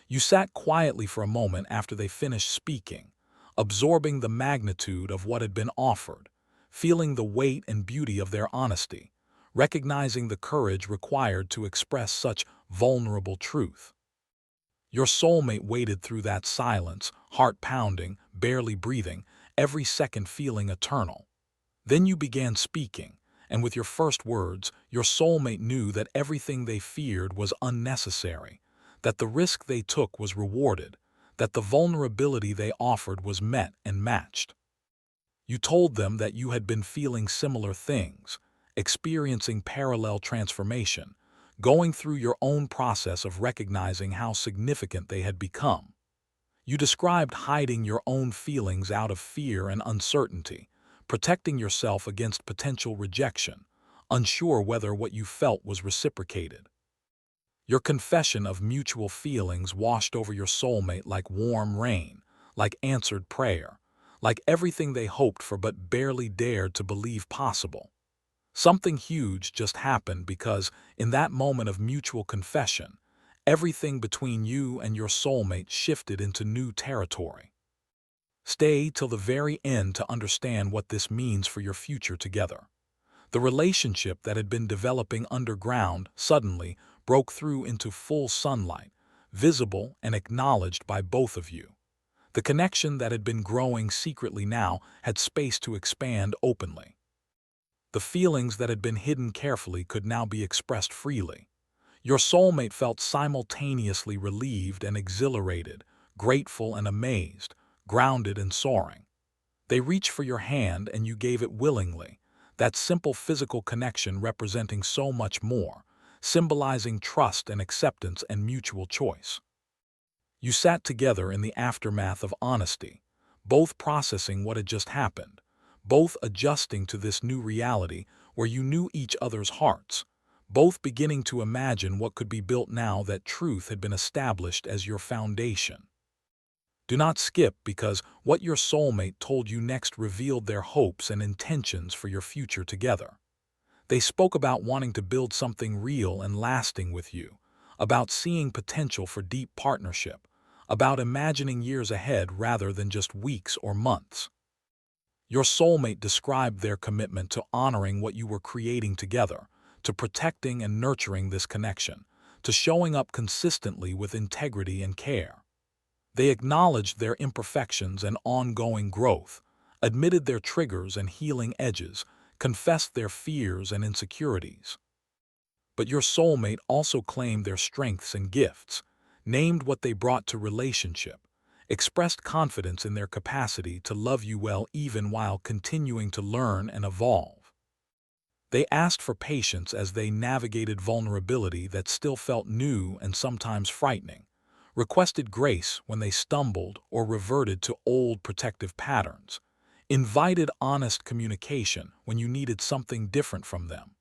You sat quietly for a moment after they finished speaking, absorbing the magnitude of what had been offered, feeling the weight and beauty of their honesty, recognizing the courage required to express such vulnerable truth. Your soulmate waited through that silence, heart pounding, barely breathing, every second feeling eternal. Then you began speaking, and with your first words, your soulmate knew that everything they feared was unnecessary, that the risk they took was rewarded, that the vulnerability they offered was met and matched. You told them that you had been feeling similar things, experiencing parallel transformation, going through your own process of recognizing how significant they had become. You described hiding your own feelings out of fear and uncertainty, protecting yourself against potential rejection, unsure whether what you felt was reciprocated. Your confession of mutual feelings washed over your soulmate like warm rain, like answered prayer, like everything they hoped for but barely dared to believe possible. Something huge just happened because, in that moment of mutual confession, everything between you and your soulmate shifted into new territory. Stay till the very end to understand what this means for your future together. The relationship that had been developing underground suddenly broke through into full sunlight, visible and acknowledged by both of you. The connection that had been growing secretly now had space to expand openly. The feelings that had been hidden carefully could now be expressed freely. Your soulmate felt simultaneously relieved and exhilarated, grateful and amazed, grounded and soaring. They reached for your hand and you gave it willingly, that simple physical connection representing so much more, symbolizing trust and acceptance and mutual choice. You sat together in the aftermath of honesty, both processing what had just happened, both adjusting to this new reality where you knew each other's hearts, both beginning to imagine what could be built now that truth had been established as your foundation. Do not skip because what your soulmate told you next revealed their hopes and intentions for your future together. They spoke about wanting to build something real and lasting with you, about seeing potential for deep partnership, about imagining years ahead rather than just weeks or months. Your soulmate described their commitment to honoring what you were creating together, to protecting and nurturing this connection, to showing up consistently with integrity and care. They acknowledged their imperfections and ongoing growth, admitted their triggers and healing edges, confessed their fears and insecurities. But your soulmate also claimed their strengths and gifts, named what they brought to relationship, expressed confidence in their capacity to love you well even while continuing to learn and evolve. They asked for patience as they navigated vulnerability that still felt new and sometimes frightening, requested grace when they stumbled or reverted to old protective patterns, invited honest communication when you needed something different from them.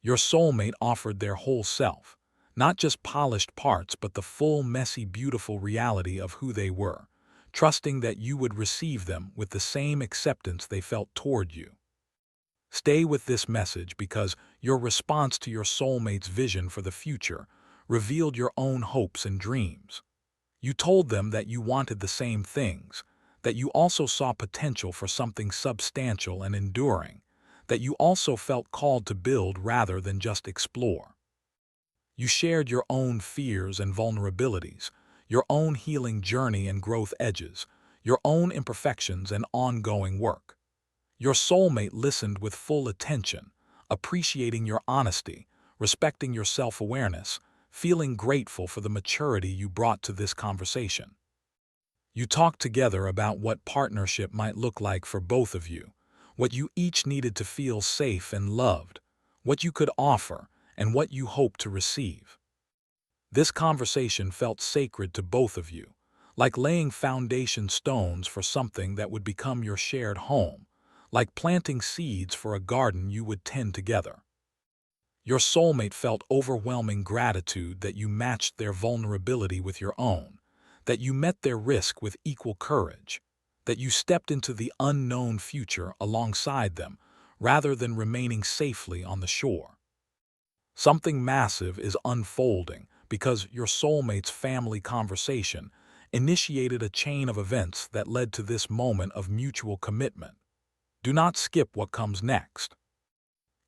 Your soulmate offered their whole self, not just polished parts but the full, messy, beautiful reality of who they were, trusting that you would receive them with the same acceptance they felt toward you. Stay with this message because your response to your soulmate's vision for the future revealed your own hopes and dreams. You told them that you wanted the same things, that you also saw potential for something substantial and enduring, that you also felt called to build rather than just explore. You shared your own fears and vulnerabilities, your own healing journey and growth edges, your own imperfections and ongoing work. Your soulmate listened with full attention, appreciating your honesty, respecting your self-awareness, feeling grateful for the maturity you brought to this conversation. You talked together about what partnership might look like for both of you, what you each needed to feel safe and loved, what you could offer, and what you hoped to receive. This conversation felt sacred to both of you, like laying foundation stones for something that would become your shared home, like planting seeds for a garden you would tend together. Your soulmate felt overwhelming gratitude that you matched their vulnerability with your own, that you met their risk with equal courage, that you stepped into the unknown future alongside them rather than remaining safely on the shore. Something massive is unfolding because your soulmate's family conversation initiated a chain of events that led to this moment of mutual commitment. Do not skip what comes next.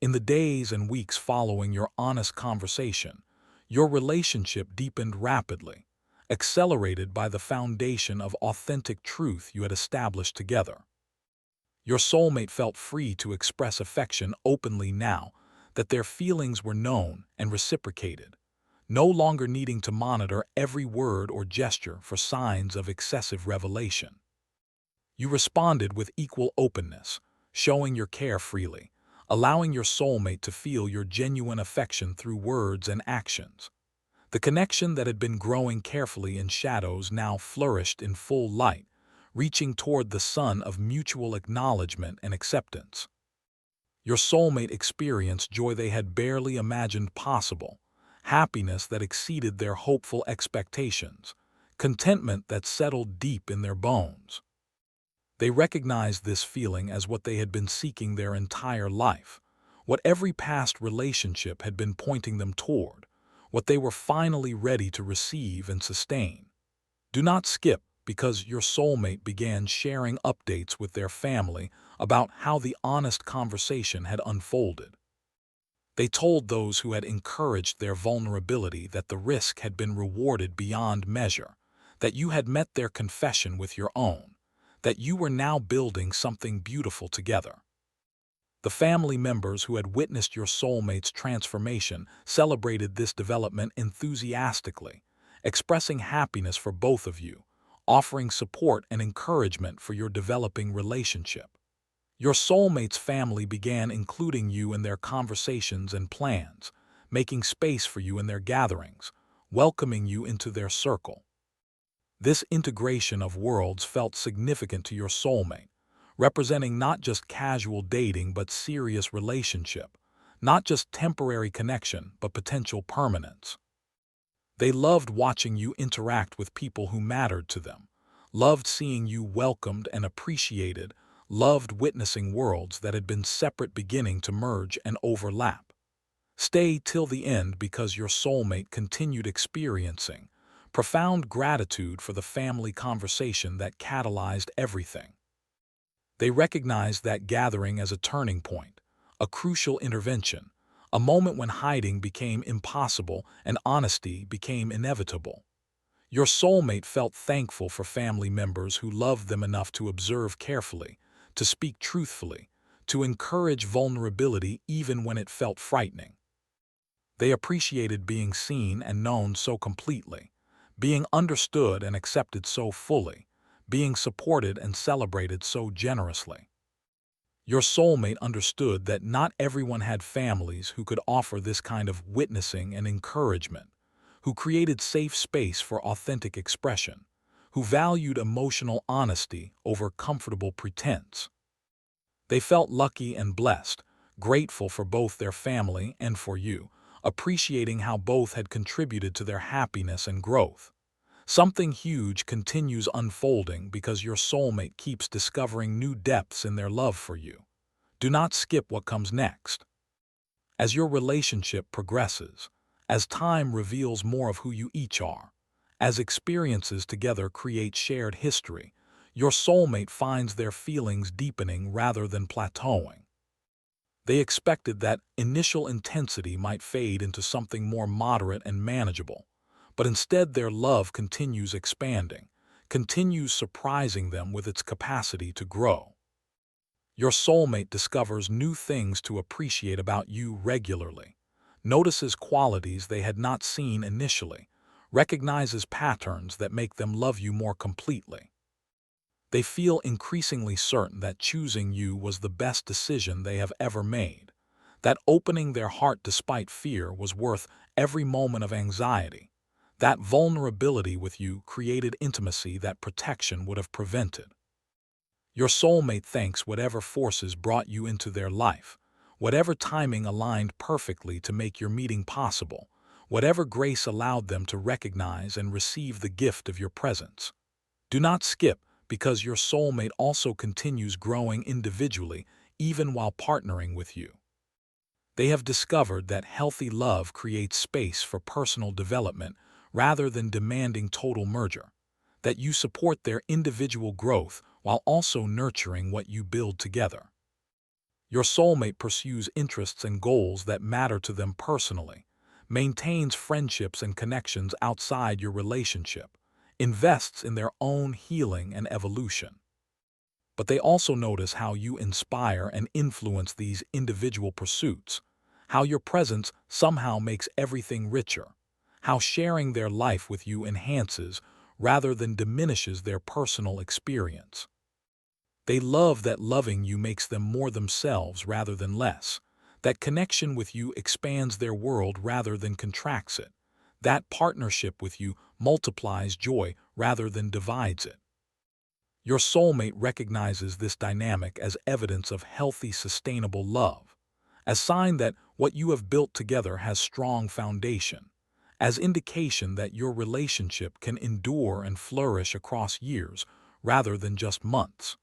In the days and weeks following your honest conversation, your relationship deepened rapidly, accelerated by the foundation of authentic truth you had established together. Your soulmate felt free to express affection openly now that their feelings were known and reciprocated, no longer needing to monitor every word or gesture for signs of excessive revelation. You responded with equal openness, showing your care freely, allowing your soulmate to feel your genuine affection through words and actions. The connection that had been growing carefully in shadows now flourished in full light, reaching toward the sun of mutual acknowledgement and acceptance. Your soulmate experienced joy they had barely imagined possible, happiness that exceeded their hopeful expectations, contentment that settled deep in their bones. They recognized this feeling as what they had been seeking their entire life, what every past relationship had been pointing them toward, what they were finally ready to receive and sustain. Do not skip because your soulmate began sharing updates with their family about how the honest conversation had unfolded. They told those who had encouraged their vulnerability that the risk had been rewarded beyond measure, that you had met their confession with your own, that you were now building something beautiful together. The family members who had witnessed your soulmate's transformation celebrated this development enthusiastically, expressing happiness for both of you, offering support and encouragement for your developing relationship. Your soulmate's family began including you in their conversations and plans, making space for you in their gatherings, welcoming you into their circle. This integration of worlds felt significant to your soulmate, representing not just casual dating but serious relationship, not just temporary connection but potential permanence. They loved watching you interact with people who mattered to them, loved seeing you welcomed and appreciated, loved witnessing worlds that had been separate beginning to merge and overlap. Stay till the end because your soulmate continued experiencing profound gratitude for the family conversation that catalyzed everything. They recognized that gathering as a turning point, a crucial intervention, a moment when hiding became impossible and honesty became inevitable. Your soulmate felt thankful for family members who loved them enough to observe carefully, to speak truthfully, to encourage vulnerability even when it felt frightening. They appreciated being seen and known so completely, being understood and accepted so fully, being supported and celebrated so generously. Your soulmate understood that not everyone had families who could offer this kind of witnessing and encouragement, who created safe space for authentic expression, who valued emotional honesty over comfortable pretense. They felt lucky and blessed, grateful for both their family and for you, appreciating how both had contributed to their happiness and growth. Something huge continues unfolding because your soulmate keeps discovering new depths in their love for you. Do not skip what comes next. As your relationship progresses, as time reveals more of who you each are, as experiences together create shared history, your soulmate finds their feelings deepening rather than plateauing. They expected that initial intensity might fade into something more moderate and manageable, but instead their love continues expanding, continues surprising them with its capacity to grow. Your soulmate discovers new things to appreciate about you regularly, notices qualities they had not seen initially, recognizes patterns that make them love you more completely. They feel increasingly certain that choosing you was the best decision they have ever made, that opening their heart despite fear was worth every moment of anxiety, that vulnerability with you created intimacy that protection would have prevented. Your soulmate thanks whatever forces brought you into their life, whatever timing aligned perfectly to make your meeting possible, whatever grace allowed them to recognize and receive the gift of your presence. Do not skip, because your soulmate also continues growing individually even while partnering with you. They have discovered that healthy love creates space for personal development rather than demanding total merger, that you support their individual growth while also nurturing what you build together. Your soulmate pursues interests and goals that matter to them personally, maintains friendships and connections outside your relationship, invests in their own healing and evolution. But they also notice how you inspire and influence these individual pursuits, how your presence somehow makes everything richer, how sharing their life with you enhances rather than diminishes their personal experience. They love that loving you makes them more themselves rather than less, that connection with you expands their world rather than contracts it, that partnership with you multiplies joy rather than divides it. Your soulmate recognizes this dynamic as evidence of healthy, sustainable love, as sign that what you have built together has strong foundation, as indication that your relationship can endure and flourish across years rather than just months.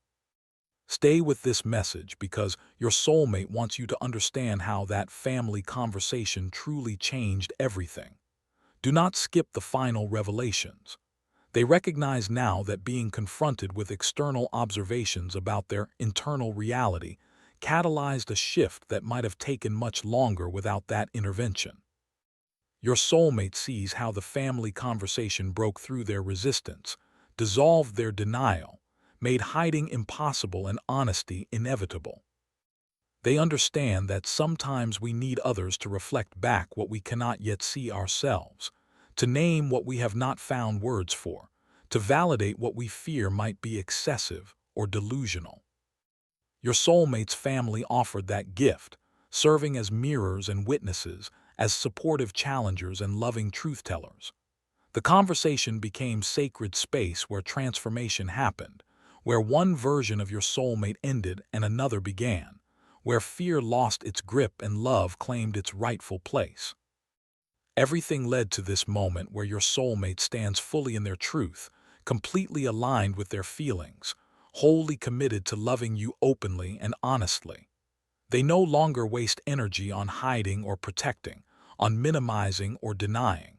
Stay with this message because your soulmate wants you to understand how that family conversation truly changed everything. Do not skip the final revelations. They recognize now that being confronted with external observations about their internal reality catalyzed a shift that might have taken much longer without that intervention. Your soulmate sees how the family conversation broke through their resistance, dissolved their denial, made hiding impossible and honesty inevitable. They understand that sometimes we need others to reflect back what we cannot yet see ourselves, to name what we have not found words for, to validate what we fear might be excessive or delusional. Your soulmate's family offered that gift, serving as mirrors and witnesses, as supportive challengers and loving truth-tellers. The conversation became sacred space where transformation happened, where one version of your soulmate ended and another began, where fear lost its grip and love claimed its rightful place. Everything led to this moment where your soulmate stands fully in their truth, completely aligned with their feelings, wholly committed to loving you openly and honestly. They no longer waste energy on hiding or protecting, on minimizing or denying.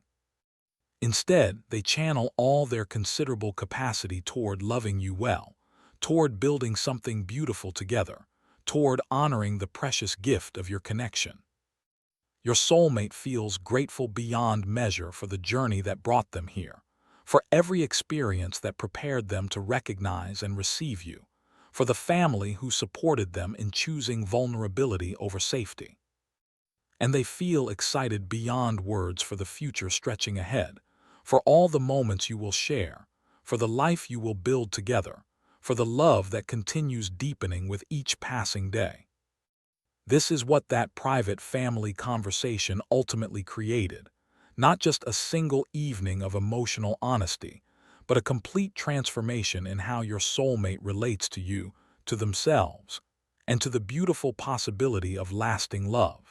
Instead, they channel all their considerable capacity toward loving you well, toward building something beautiful together, toward honoring the precious gift of your connection. Your soulmate feels grateful beyond measure for the journey that brought them here, for every experience that prepared them to recognize and receive you, for the family who supported them in choosing vulnerability over safety. And they feel excited beyond words for the future stretching ahead, for all the moments you will share, for the life you will build together, for the love that continues deepening with each passing day. This is what that private family conversation ultimately created, not just a single evening of emotional honesty, but a complete transformation in how your soulmate relates to you, to themselves, and to the beautiful possibility of lasting love.